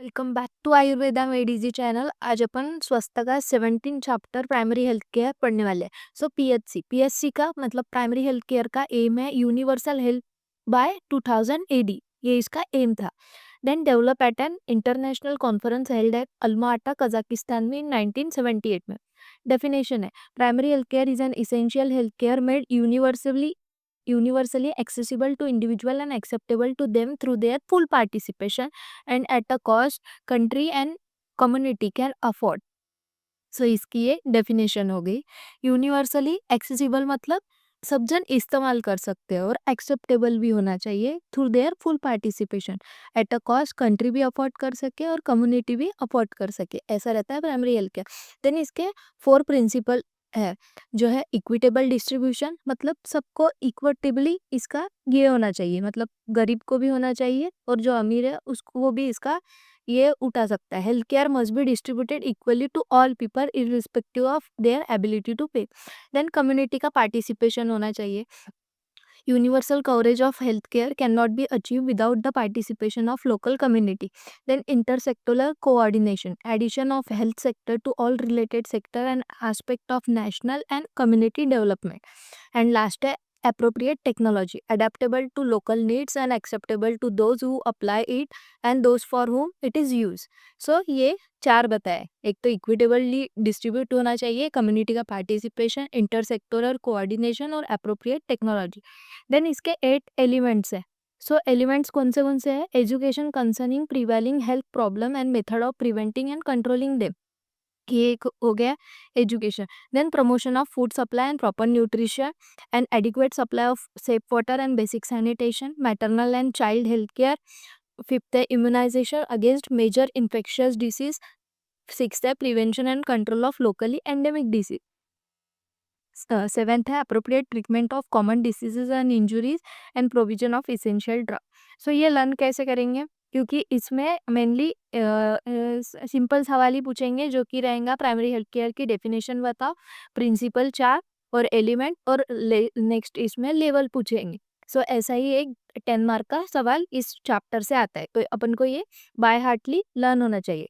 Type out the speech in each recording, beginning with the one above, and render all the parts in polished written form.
Welcome back to Ayurveda made easy channel. आज अपन स्वस्थ का 17 चैप्टर प्राइमरी हेल्थ केयर पढ़ने वाले हैं। सो पीएचसी का मतलब प्राइमरी हेल्थ केयर का एम है यूनिवर्सल हेल्थ बाय 2000 एडी। ये इसका एम था। Then develop at an international conference held at Alma Ata Kazakhstan में 1978 में। डेफिनेशन है primary health care is an essential health care made universally accessible to individual and acceptable to them through their full participation and at a cost country and community can afford. सो इसकी ये definition हो गई। Universally accessible मतलब सब जन इस्तेमाल कर सकते हैं और एक्सेप्टेबल भी होना चाहिए through their full participation at a cost country भी अफोर्ड कर सके और कम्युनिटी भी अफोर्ड कर सके, ऐसा रहता है प्राइमरी हेल्थ केयर। देन इसके 4 प्रिंसिपल है जो है इक्विटेबल डिस्ट्रीब्यूशन मतलब सबको इक्विटेबली इसका ये होना चाहिए, मतलब गरीब को भी होना चाहिए और जो अमीर है उसको वो भी इसका ये उठा सकता है। Health care must be distributed equally to all people irrespective of their ability to pay. Then community का पार्टिसिपेशन होना चाहिए। Universal coverage of health care can not be achieve without the participation of local community. Then intersectoral coordination addition of health sector to all related sector and aspect of national and community development. And last है appropriate technology adaptable to local needs and acceptable to those who apply it and those for whom it is used. So ये चार बताए, एक तो equitably distribute होना चाहिए, community का participation, intersectoral coordination और अप्रोप्रिएट टेक्नोलॉजी। देन इसके 8 एलिमेंट्स है। सो एलिमेंट्स कौन से हैं? Education concerning prevailing health problem and method of preventing and controlling them, ये एक हो गया education. Then promotion of food supply and proper nutrition and adequate supply of safe water and basic sanitation, maternal and child health care. Fifth है immunisation against major infectious disease. Sixth है prevention and control of locally endemic disease. Seventh है appropriate treatment of common diseases and injuries and provision of essential drug. So ये learn कैसे करेंगे? क्योंकि इसमें mainly simple सवाल ही पूछेंगे जो कि रहेगा प्राइमरी हेल्थ केयर की डेफिनेशन बताओ, प्रिंसिपल 4 और एलिमेंट और नेक्स्ट इसमें लेवल पूछेंगे। सो ऐसा ही एक 10 मार्क का सवाल इस चैप्टर से आता है, तो अपन को ये बाय हार्टली लर्न होना चाहिए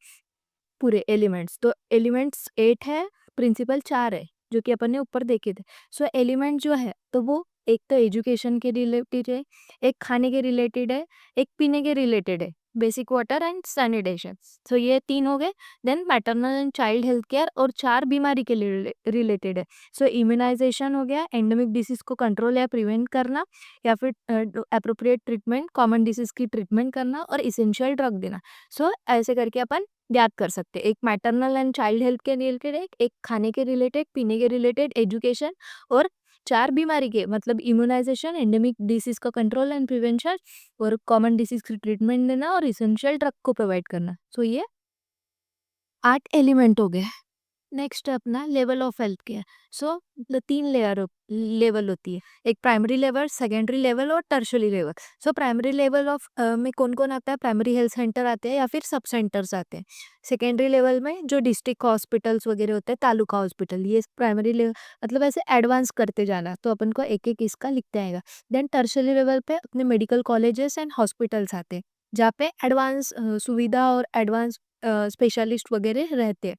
पूरे एलिमेंट्स। तो एलिमेंट्स 8 है, प्रिंसिपल 4 है जो कि अपन ने ऊपर देखे थे। सो एलिमेंट जो है तो वो एक तो एजुकेशन के रिलेटेड है, एक खाने के रिलेटेड है, एक पीने के रिलेटेड है, basic water and sanitation. So ये 3 हो गए। Then maternal and child health care और 4 बीमारी के रिलेटेड है। सो इम्यूनाइजेशन हो गया, एंडेमिक डिसीज को कंट्रोल या प्रिवेंट करना या फिर अप्रोप्रिएट ट्रीटमेंट, कॉमन डिसीज की ट्रीटमेंट करना और इसेंशियल ड्रग देना। सो ऐसे करके अपन याद कर सकते हैं। एक मैटरनल एंड चाइल्ड हेल्थ के रिलेटेड, एक खाने के रिलेटेड, पीने के रिलेटेड, एजुकेशन और 4 बीमारी के मतलब इम्यूनाइजेशन, एंडेमिक डिसीज का कंट्रोल एंड प्रिवेंशन और कॉमन डिसीज की ट्रीटमेंट देना और इसेंशियल ड्रग को प्रोवाइड करना। सो ये 8 एलिमेंट हो गए। नेक्स्ट है अपना लेवल ऑफ हेल्थ केयर। सो मतलब 3 लेवल होती है, एक प्राइमरी लेवल, सेकेंडरी लेवल और tertiary level. So primary level of में कौन कौन आता है? प्राइमरी हेल्थ सेंटर आते हैं या फिर सब सेंटर्स आते हैं। सेकेंडरी लेवल में जो डिस्ट्रिक्ट हॉस्पिटल्स वगैरह होते हैं, तालुका हॉस्पिटल, ये प्राइमरी लेवल मतलब ऐसे एडवांस करते जाना, तो अपन को एक एक इसका लिखते आएगा। देन टर्शियरी लेवल पे अपने मेडिकल कॉलेजेस एंड हॉस्पिटल्स आते हैं जहाँ पे एडवांस सुविधा और एडवांस स्पेशलिस्ट वगैरह रहते हैं।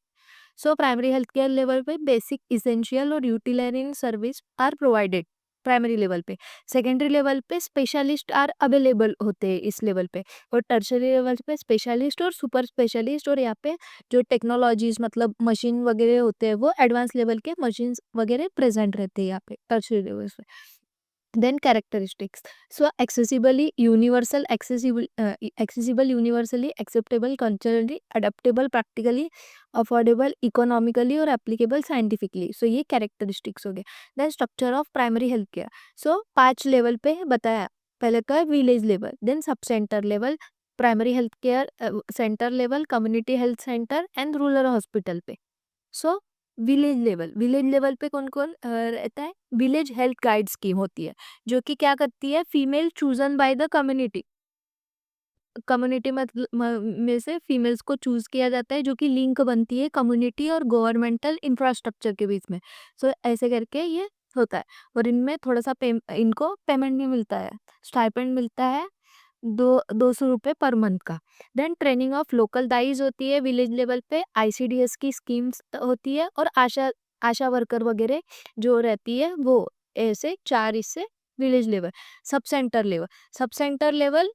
So primary health care level पे बेसिक इसेंशियल और utilitarian service are provided primary level पे। सेकेंडरी लेवल पे स्पेशलिस्ट आर अवेलेबल होते हैं इस लेवल पे, और टर्शरी लेवल पे स्पेशलिस्ट और सुपर स्पेशलिस्ट और यहाँ पे जो टेक्नोलॉजीज मतलब मशीन वगैरह होते हैं वो एडवांस लेवल के मशीन वगैरह प्रेजेंट रहते हैं यहाँ पे टर्शरी लेवल पे। Then characteristics. So accessible, universally acceptable, culturally adaptable, practically affordable, economically और applicable scientifically. So ये characteristics हो गए। Then structure of primary health care. So 5 level पे बताया। पहले का village level, then sub centre level, primary health care centre level, community health centre and rural hospital पे। So village level पे कौन कौन रहता है? विलेज हेल्थ गाइड स्कीम होती है जो कि क्या करती है? Female chosen by the community, community मतलब में से फीमेल्स को चूज किया जाता है जो कि लिंक बनती है कम्युनिटी और गवर्नमेंटल इंफ्रास्ट्रक्चर के बीच में। सो ऐसे करके ये होता है और इनमें थोड़ा सा इनको पेमेंट भी मिलता है, स्टाइपेंड मिलता है ₹200 पर मंथ का। देन ट्रेनिंग ऑफ लोकल दाइज होती है विलेज लेवल पे, आईसीडीएस की स्कीम्स होती है, और आशा आशा वर्कर वगैरह जो रहती है वो, ऐसे 4 इससे विलेज लेवल। सब सेंटर लेवल,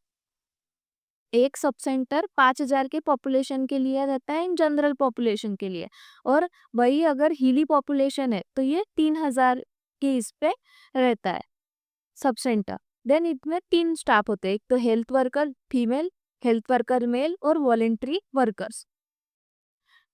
एक सब सेंटर 5,000 के पॉपुलेशन के लिए रहता है, इन जनरल पॉपुलेशन के लिए। और वही अगर हिली पॉपुलेशन है तो ये 3,000 के इस पे रहता है सब सेंटर। देन इसमें 3 स्टाफ होते हैं, एक तो health worker female, health worker male, और वॉलेंट्री वर्कर्स।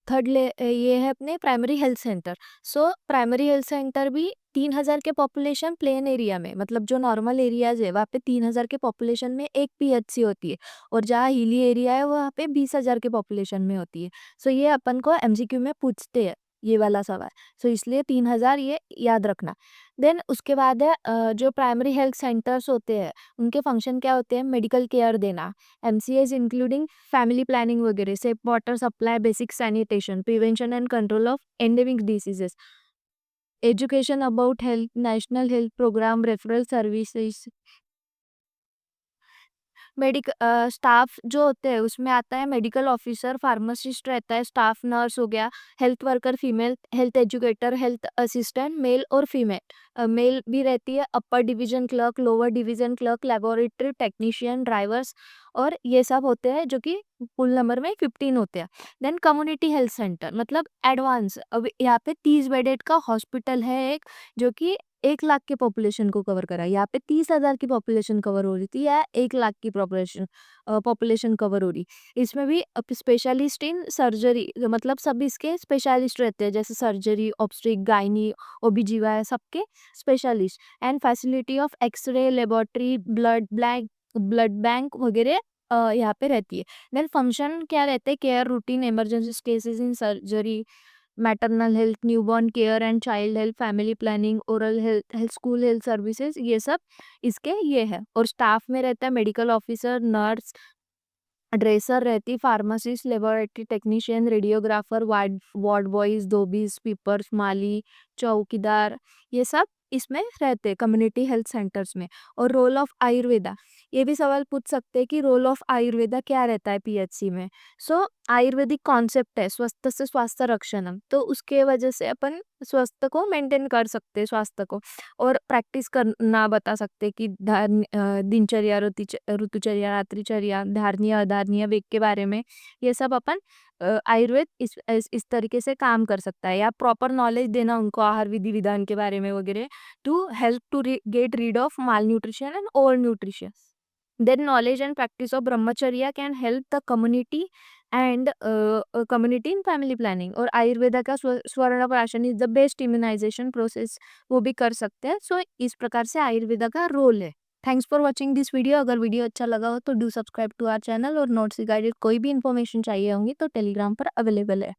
ये है अपने primary health centre. So primary health centre भी 3,000 के पॉपुलेशन प्लेन एरिया में, मतलब जो नॉर्मल एरियाज है वहाँ पे 3,000 के पॉपुलेशन में एक पीएचसी होती है, और जहाँ हिली एरिया है वहाँ पे 20,000 के पॉपुलेशन में होती है। सो ये अपन को एमसीक्यू में पूछते हैं ये वाला सवाल। सो इसलिए 3,000 ये याद रखना। देन उसके बाद है जो प्राइमरी हेल्थ सेंटर्स होते हैं उनके फंक्शन क्या होते हैं, मेडिकल केयर देना, एमसीएज इंक्लूडिंग फैमिली प्लानिंग वगैरह, safe water supply, basic sanitation, prevention and control of endemic diseases, education about health, national health programme, referral services. Staff जो होते हैं उसमें आता है मेडिकल ऑफिसर, फार्मासिस्ट रहता है, स्टाफ नर्स हो गया, health worker female, health educator, health assistant male और फीमेल, मेल भी रहती है, upper division clerk, lower division clerk, laboratory technician, drivers, और ये सब होते हैं जो कि कुल नंबर में 15 होते हैं। देन कम्युनिटी हेल्थ सेंटर मतलब एडवांस, अब यहाँ पे 30 बेडेड का हॉस्पिटल है एक, जो कि 1 लाख के पॉपुलेशन को कवर करा है। यहाँ पे 30,000 की पॉपुलेशन कवर हो रही थी, या 1 लाख की पॉपुलेशन कवर हो रही। इसमें भी स्पेशलिस्ट इन सर्जरी, मतलब सब इसके स्पेशलिस्ट रहते हैं, जैसे सर्जरी, ऑब्स्ट्रिक, गायनी, ओबीजीवाई, सबके specialist. And facility of X-ray, laboratory, blood bank वगैरह यहाँ पे रहती है। देन फंक्शन क्या रहते हैं, care routine, emergency cases in surgery, maternal health, newborn care and child health, family planning, oral health, school health services, ये सब इसके ये है। और स्टाफ में रहता है मेडिकल ऑफिसर, नर्स, ड्रेसर रहती, pharmacist, laboratory technician, radiographer, ward boys, dhobis, sweepers, माली, चौकीदार, ये सब इसमें रहते कम्युनिटी हेल्थ सेंटर्स में। और रोल ऑफ आयुर्वेदा, ये भी सवाल पूछ सकते हैं कि रोल ऑफ आयुर्वेदा क्या रहता है पीएचसी में। सो आयुर्वेदिक कॉन्सेप्ट है स्वस्थ से स्वास्थ्य रक्षणम, तो उसके वजह से अपन स्वास्थ्य को मेंटेन कर सकते हैं, स्वास्थ्य को, और प्रैक्टिस करना बता सकते कि दिनचर्या, ऋतुचर्या, रात्रिचर्या, धारणीय अधारणीय वेग के बारे में, ये सब अपन आयुर्वेद इस तरीके से काम कर सकता है, या प्रॉपर नॉलेज देना उनको आहार विधि विधान के बारे में वगैरह, to help to get rid of malnutrition and over nutrition. Then knowledge and practice of brahmacharya can help the community and community in family planning। और आयुर्वेदा का Swarna Prashan is the best immunisation process, वो भी कर सकते हैं। सो इस प्रकार से आयुर्वेदा का रोल है। Thanks for watching this video. अगर वीडियो अच्छा लगा हो तो do subscribe to our channel, और नोट्स से गाइडेड कोई भी इन्फॉर्मेशन चाहिए होंगी तो टेलीग्राम पर अवेलेबल है।